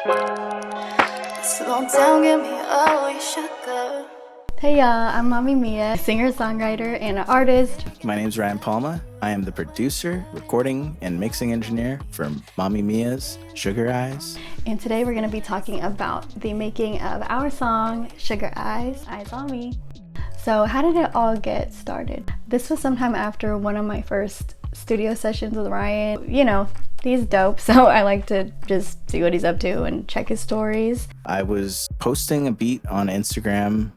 Slow down, give me all your sugar. Hey y'all, I'm Mami.mia, singer-songwriter and an artist. My name's Ryan Palma. I am the producer, recording, and mixing engineer for Mami.mia's Sugar Eyes. And today we're going to be talking about the making of our song, Sugar Eyes, Eyes on Me. So how did it all get started? This was sometime after one of my first studio sessions with Ryan. You know, he's dope, so I like to just see what he's up to and check his stories. I was posting a beat on Instagram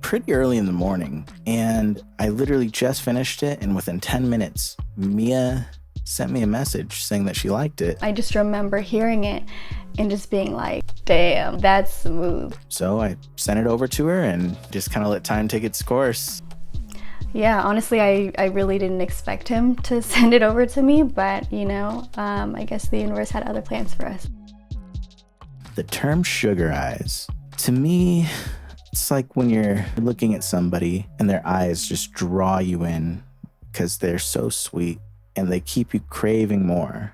pretty early in the morning, and I literally just finished it, and within 10 minutes, Mia sent me a message saying that she liked it. I just remember hearing it and just being like, damn, that's smooth. So I sent it over to her and just kind of let time take its course. Yeah, honestly, I really didn't expect him to send it over to me, but you know, I guess the universe had other plans for us. The term Sugar Eyes, to me, it's like when you're looking at somebody and their eyes just draw you in because they're so sweet and they keep you craving more.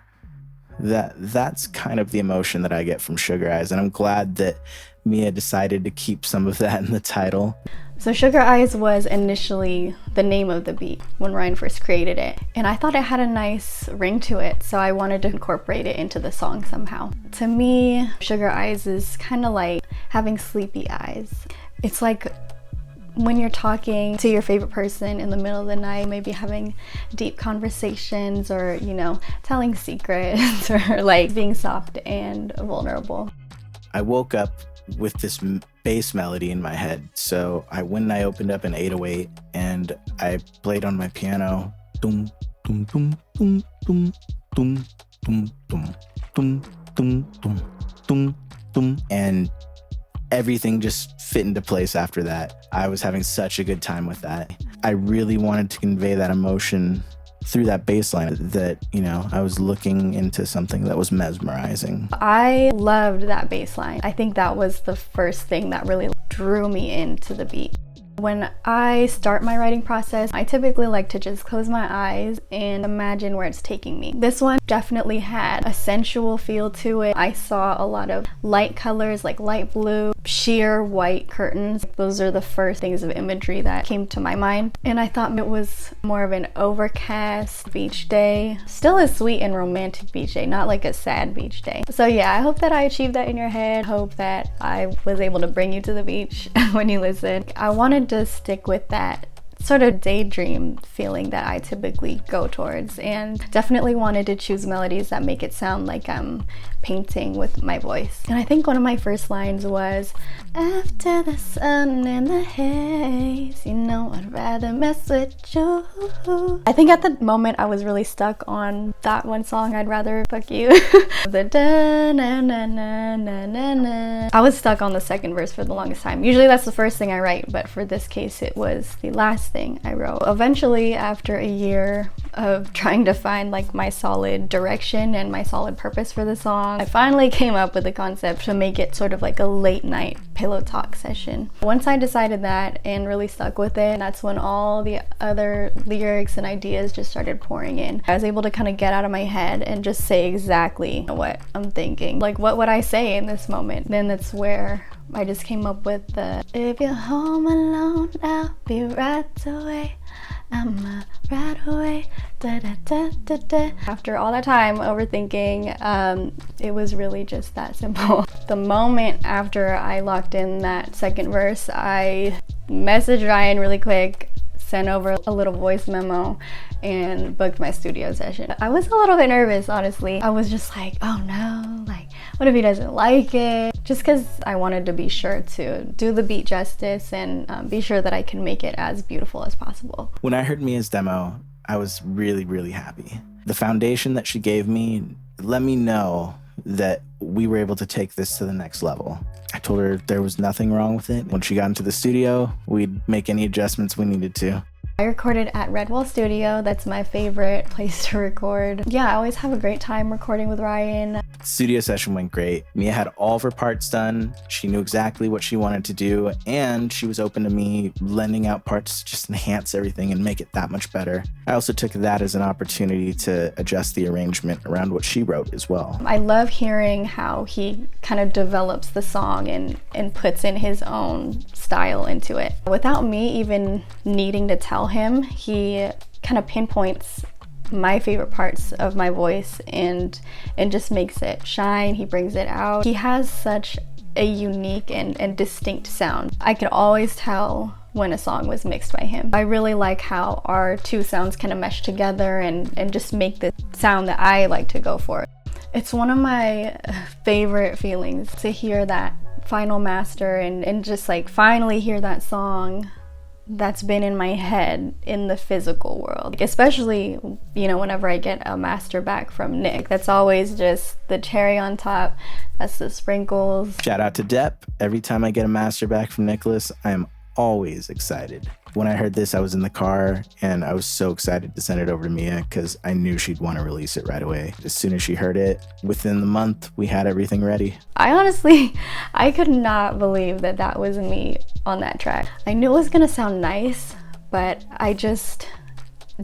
That's kind of the emotion that I get from Sugar Eyes, and I'm glad that Mia decided to keep some of that in the title. So Sugar Eyes was initially the name of the beat when Ryan first created it, and I thought it had a nice ring to it, so I wanted to incorporate it into the song somehow. To me, Sugar Eyes is kind of like having sleepy eyes. It's like when you're talking to your favorite person in the middle of the night, maybe having deep conversations or, you know, telling secrets or like being soft and vulnerable. I woke up with this bass melody in my head, so I went and I opened up an 808 and I played on my piano, dum dum dum dum dum dum dum dum dum dum dum dum dum, and everything just fit into place after that. I was having such a good time with that. I really wanted to convey that emotion through that bass line, that, you know, I was looking into something that was mesmerizing. I loved that bass line. I think that was the first thing that really drew me into the beat. When I start my writing process, I typically like to just close my eyes and imagine where it's taking me. This one definitely had a sensual feel to it. I saw a lot of light colors like light blue, sheer white curtains. Those are the first things of imagery that came to my mind. And I thought it was more of an overcast beach day. Still a sweet and romantic beach day, not like a sad beach day. So yeah, I hope that I achieved that in your head. Hope that I was able to bring you to the beach when you listen. I wanted to stick with that sort of daydream feeling that I typically go towards, and definitely wanted to choose melodies that make it sound like I'm painting with my voice. And I think one of my first lines was, after the sun and the haze, you know I'd rather mess with you. I think at the moment I was really stuck on that one song, I'd rather fuck you. The da na na na na na na. I was stuck on the second verse for the longest time. Usually that's the first thing I write, but for this case it was the last thing I wrote. Eventually, after a year of trying to find like my solid direction and my solid purpose for the song, I finally came up with the concept to make it sort of like a late night pillow talk session. Once I decided that and really stuck with it, that's when all the other lyrics and ideas just started pouring in. I was able to kind of get out of my head and just say exactly what I'm thinking. Like, what would I say in this moment? Then that's where I just came up with the, if you're home alone, I'll be right away. I'm right away. Da, da, da, da, da. After all that time overthinking, it was really just that simple. The moment after I locked in that second verse, I messaged Ryan really quick, sent over a little voice memo, and booked my studio session. I was a little bit nervous, honestly. I was just like, oh no, like, what if he doesn't like it? Just because I wanted to be sure to do the beat justice and be sure that I can make it as beautiful as possible. When I heard Mia's demo, I was really, really happy. The foundation that she gave me let me know that we were able to take this to the next level. I told her there was nothing wrong with it. When she got into the studio, we'd make any adjustments we needed to. I recorded at Redwall Studio. That's my favorite place to record. Yeah, I always have a great time recording with Ryan. Studio session went great. Mia had all of her parts done. She knew exactly what she wanted to do, and she was open to me lending out parts to just enhance everything and make it that much better. I also took that as an opportunity to adjust the arrangement around what she wrote as well. I love hearing how he kind of develops the song and puts in his own style into it. Without me even needing to tell him, he kind of pinpoints my favorite parts of my voice and just makes it shine. He brings it out. He has such a unique and distinct sound. I could always tell when a song was mixed by him. I really like how our two sounds kind of mesh together and just make the sound that I like to go for. It's one of my favorite feelings to hear that final master and just like finally hear that song that's been in my head in the physical world. Especially, you know, whenever I get a master back from Nick, that's always just the cherry on top. That's the sprinkles. Shout out to Depp. Every time I get a master back from Nicolas, I am always excited. When I heard this, I was in the car and I was so excited to send it over to Mia because I knew she'd want to release it right away. As soon as she heard it, within the month, we had everything ready. I could not believe that that was me on that track. I knew it was gonna sound nice, but I just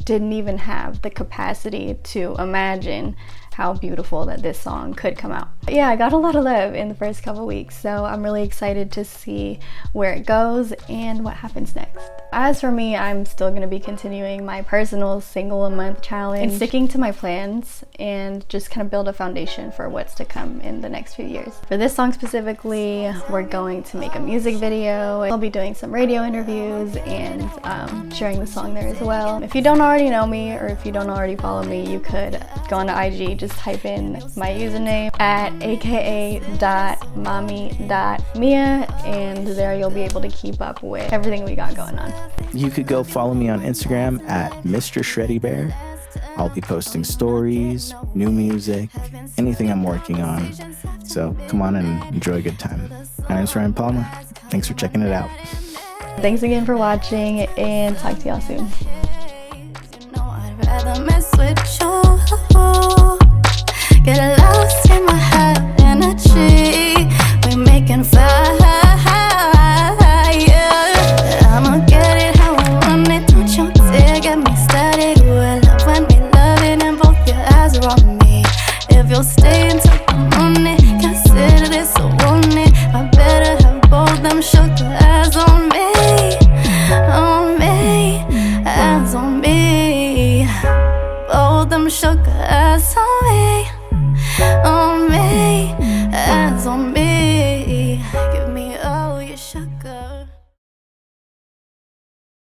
didn't even have the capacity to imagine how beautiful that this song could come out. But yeah, I got a lot of love in the first couple weeks, so I'm really excited to see where it goes and what happens next. As for me, I'm still gonna be continuing my personal single a month challenge and sticking to my plans and just kind of build a foundation for what's to come in the next few years. For this song specifically, we're going to make a music video. I'll be doing some radio interviews and sharing the song there as well. If you don't already know me or if you don't already follow me, you could go on to IG, just type in my username at aka.mami.mia, and there you'll be able to keep up with everything we got going on. You could go follow me on Instagram at Mr. Shreddy Bear. I'll be posting stories, new music, anything I'm working on. So come on and enjoy a good time. My name's Ryan Palma. Thanks for checking it out. Thanks again for watching, and talk to y'all soon. Get lost in my head energy. We making fire. I'ma get it how I want it. Don't you dare get me started. Ooh, I love when we love it and both your eyes are on me. If you'll stay until the morning, consider this a warning. I better have both them sugar eyes on me, eyes on me. Both them sugar eyes on me.